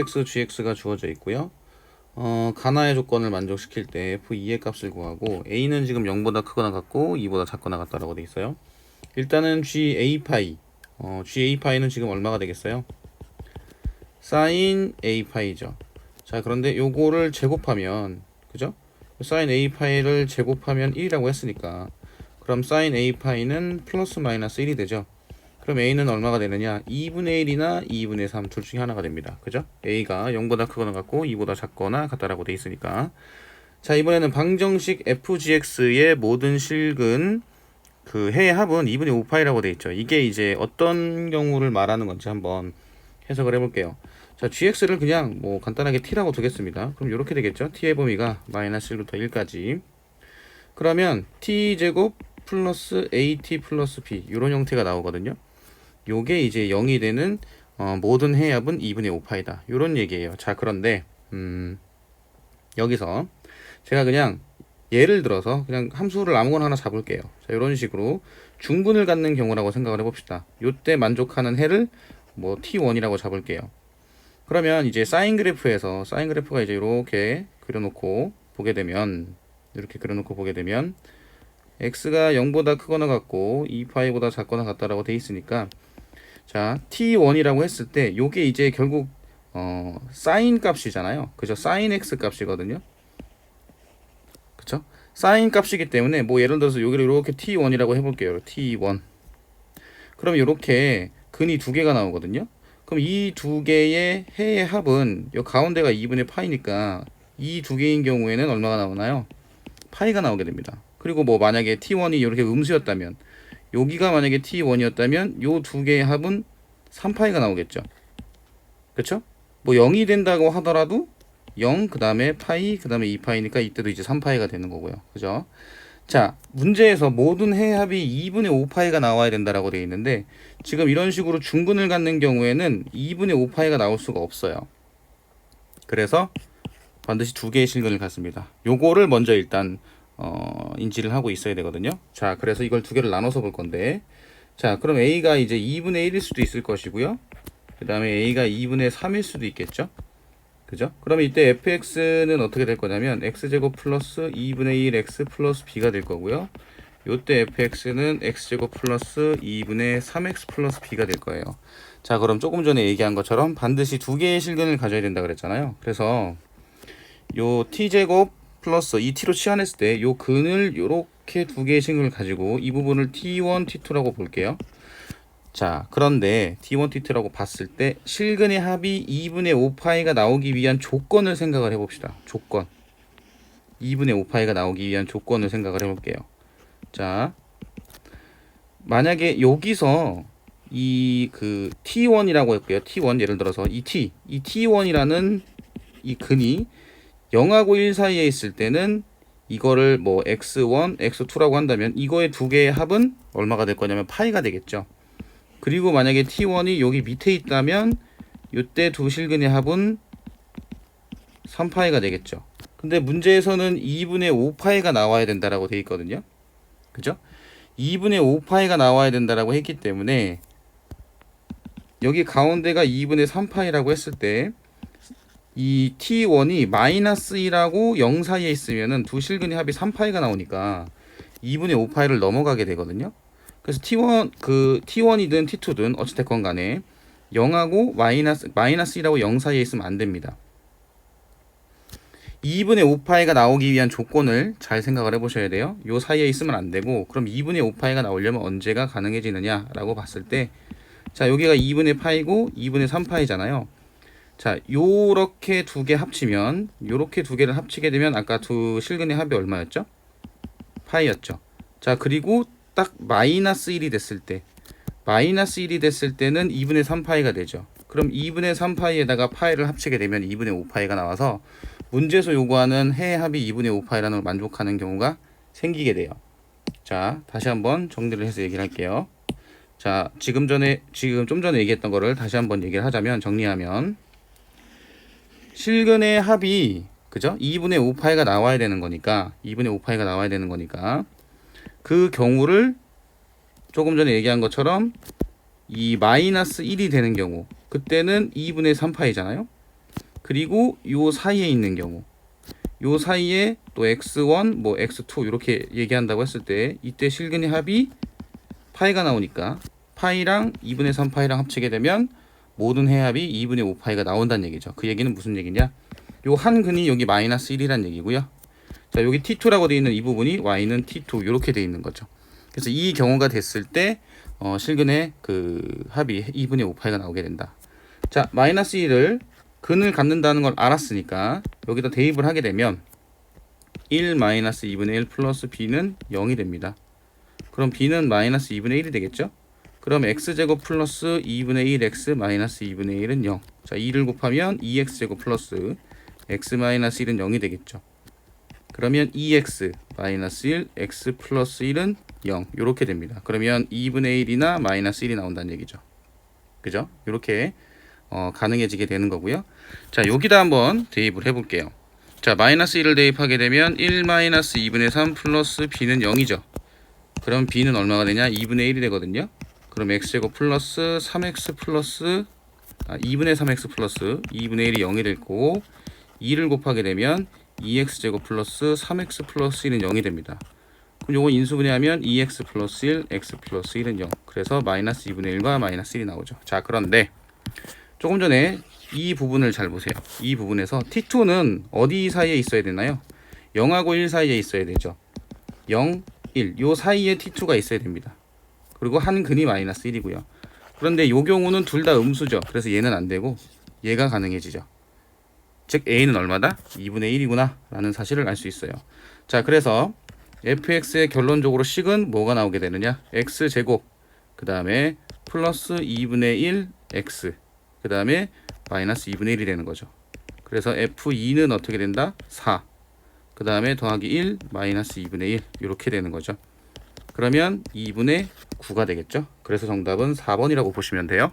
x, gx가 주어져 있고요. 가나의 조건을 만족시킬 때 f2의 값을 구하고 a는 지금 0보다 크거나 같고 2보다 작거나 같다라고 돼 있어요. 일단은 ga pa는 지금 얼마가 되겠어요? sin a 파이죠. 자, 그런데 요거를 제곱하면, 그죠? sin a 파이를 제곱하면 1이라고 했으니까, 그럼 sin a 파이는 플러스 마이너스 1이 되죠. 그럼 a는 얼마가 되느냐? 2분의 1이나 2분의 3 둘 중에 하나가 됩니다. 그죠? a가 0보다 크거나 같고 2보다 작거나 같다라고 돼 있으니까. 자, 이번에는 방정식 fgx의 모든 실근 그 해의 합은 2분의 5파이라고 돼 있죠. 이게 이제 어떤 경우를 말하는 건지 한번 해석을 해볼게요. 자, gx를 그냥 뭐 간단하게 t라고 두겠습니다. 그럼 이렇게 되겠죠. t의 범위가 마이너스 1부터 1까지. 그러면 t제곱 플러스 at 플러스 b 이런 형태가 나오거든요. 요게 이제 0이 되는 모든 해의 합은 2분의 5파이다. 이런 얘기예요. 자, 그런데 여기서 제가 그냥 예를 들어서 그냥 함수를 아무거나 하나 잡을게요. 자, 이런 식으로 중근을 갖는 경우라고 생각을 해봅시다. 요때 만족하는 해를 뭐 t1이라고 잡을게요. 그러면 이제 사인 그래프에서 사인 그래프가 이제 이렇게 그려놓고 보게 되면 x가 0보다 크거나 같고 2파이보다 작거나 같다라고 돼 있으니까 자 t1이라고 했을 때 요게 이제 결국 사인 값이잖아요. 그죠? 사인 x 값이거든요. 그쵸? 사인 값이기 때문에 뭐 예를 들어서 여기를 이렇게 t1이라고 해볼게요. t1. 그럼 이렇게 근이 두 개가 나오거든요. 그럼 이 두 개의 해의 합은 이 가운데가 2분의 파이니까 이 두 개인 경우에는 얼마가 나오나요? 파이가 나오게 됩니다. 그리고 뭐 만약에 t1이 이렇게 음수였다면 여기가 만약에 t1이었다면 요 두 개의 합은 3파이가 나오겠죠. 그쵸? 뭐 0이 된다고 하더라도 0, 그 다음에 파이, 그 다음에 2파이니까 이때도 이제 3파이가 되는 거고요. 그죠? 자, 문제에서 모든 해의 합이 2분의 5파이가 나와야 된다라고 되어 있는데 지금 이런 식으로 중근을 갖는 경우에는 2분의 5파이가 나올 수가 없어요. 그래서 반드시 두 개의 실근을 갖습니다. 요거를 먼저 일단 인지를 하고 있어야 되거든요. 자, 그래서 이걸 두 개를 나눠서 볼 건데 자, 그럼 a가 이제 2분의 1일 수도 있을 것이고요. 그 다음에 a가 2분의 3일 수도 있겠죠. 그죠? 그러면 이때 fx는 어떻게 될 거냐면 x제곱 플러스 2분의 1 x 플러스 b가 될 거고요. 요때 fx는 x제곱 플러스 2분의 3x 플러스 b가 될 거예요. 자, 그럼 조금 전에 얘기한 것처럼 반드시 두 개의 실근을 가져야 된다 그랬잖아요. 그래서 요 t제곱 플러스 이 t로 치환했을 때 요 근을 요렇게 두 개의 실근을 가지고 이 부분을 t1, t2라고 볼게요. 자, 그런데 t1, t2라고 봤을 때 실근의 합이 2분의 5파이가 나오기 위한 조건을 생각을 해봅시다. 조건. 2분의 5파이가 나오기 위한 조건을 생각을 해볼게요. 자, 만약에 여기서 이 그 t1이라고 했고요. t1 예를 들어서 이 t1이라는 이 근이 0하고 1 사이에 있을 때는 이거를 뭐 x1, x2라고 한다면 이거의 두 개의 합은 얼마가 될 거냐면 파이가 되겠죠. 그리고 만약에 t1이 여기 밑에 있다면 이때 두 실근의 합은 3파이가 되겠죠. 근데 문제에서는 2분의 5파이가 나와야 된다라고 되어 있거든요. 그죠? 2분의 5파이가 나와야 된다라고 했기 때문에 여기 가운데가 2분의 3파이라고 했을 때 이 t1이 마이너스 1하고 0 사이에 있으면은 두 실근의 합이 3파이가 나오니까 2분의 5파이를 넘어가게 되거든요. 그래서 t1이든 t2든 어찌됐건 간에 0하고 마이너스 1하고 0 사이에 있으면 안 됩니다. 2분의 5파이가 나오기 위한 조건을 잘 생각을 해보셔야 돼요. 요 사이에 있으면 안 되고 그럼 2분의 5파이가 나오려면 언제가 가능해지느냐 라고 봤을 때 자, 여기가 2분의 파이고 2분의 3파이잖아요. 자, 요렇게 두 개 합치면 요렇게 두 개를 합치게 되면 아까 두 실근의 합이 얼마였죠? 파이였죠. 자, 그리고 딱 마이너스 1이 됐을 때 마이너스 1이 됐을 때는 2분의 3파이가 되죠. 그럼 2분의 3파이에다가 파이를 합치게 되면 2분의 5파이가 나와서 문제에서 요구하는 해의 합이 2분의 5파이라는 걸 만족하는 경우가 생기게 돼요. 자, 다시 한번 정리를 해서 얘기를 할게요. 자, 지금 좀 전에 얘기했던 거를 다시 한번 얘기를 하자면 정리하면 실근의 합이 그죠? 2분의 5파이가 나와야 되는 거니까 그 경우를 조금 전에 얘기한 것처럼 이 마이너스 1이 되는 경우 그때는 2분의 3파이잖아요. 그리고 요 사이에 있는 경우, 요 사이에 또 x1, 뭐 x2 이렇게 얘기한다고 했을 때 이때 실근의 합이 파이가 나오니까 파이랑 2분의 3 파이랑 합치게 되면 모든 해합이 2분의 5 파이가 나온다는 얘기죠. 그 얘기는 무슨 얘기냐? 요 한 근이 여기 마이너스 1이란 얘기고요. 자, 여기 T2라고 되어 있는 이 부분이 Y는 T2 이렇게 되어 있는 거죠. 그래서 이 경우가 됐을 때 실근의 그 합이 2분의 5파이가 나오게 된다. 자, 마이너스 1을 근을 갖는다는 걸 알았으니까 여기다 대입을 하게 되면 1 마이너스 2분의 1 플러스 B는 0이 됩니다. 그럼 B는 마이너스 2분의 1이 되겠죠? 그럼 X제곱 플러스 2분의 1 X 마이너스 2분의 1은 0. 자, 2를 곱하면 2X제곱 플러스 X 마이너스 1은 0이 되겠죠. 그러면 2x 마이너스 1 x 플러스 1은 0 이렇게 됩니다. 그러면 2분의 1이나 마이너스 1이 나온다는 얘기죠. 그죠? 이렇게 가능해지게 되는 거고요. 자, 여기다 한번 대입을 해볼게요. 자, 마이너스 1을 대입하게 되면 1 마이너스 2분의 3 플러스 b는 0이죠. 그럼 b는 얼마가 되냐? 2분의 1이 되거든요. 그럼 x제곱 플러스 3x 플러스 2분의 3x 플러스 2분의 1이 0이 될 거고 2를 곱하게 되면 2x제곱 플러스 3x 플러스 1은 0이 됩니다. 그럼 요거 인수분해하면 2x 플러스 1, x 플러스 1은 0. 그래서 마이너스 2분의 1과 마이너스 1이 나오죠. 자, 그런데 조금 전에 이 부분을 잘 보세요. 이 부분에서 t2는 어디 사이에 있어야 되나요? 0하고 1 사이에 있어야 되죠. 0, 1. 요 사이에 t2가 있어야 됩니다. 그리고 한 근이 마이너스 1이고요. 그런데 요 경우는 둘 다 음수죠. 그래서 얘는 안 되고 얘가 가능해지죠. 즉 a는 얼마다? 2분의 1이구나 라는 사실을 알 수 있어요. 자, 그래서 fx의 결론적으로 식은 뭐가 나오게 되느냐? x제곱 그 다음에 플러스 2분의 1 x 그 다음에 마이너스 2분의 1이 되는 거죠. 그래서 f2는 어떻게 된다? 4 그 다음에 더하기 1 마이너스 2분의 1 이렇게 되는 거죠. 그러면 2분의 9가 되겠죠. 그래서 정답은 4번이라고 보시면 돼요.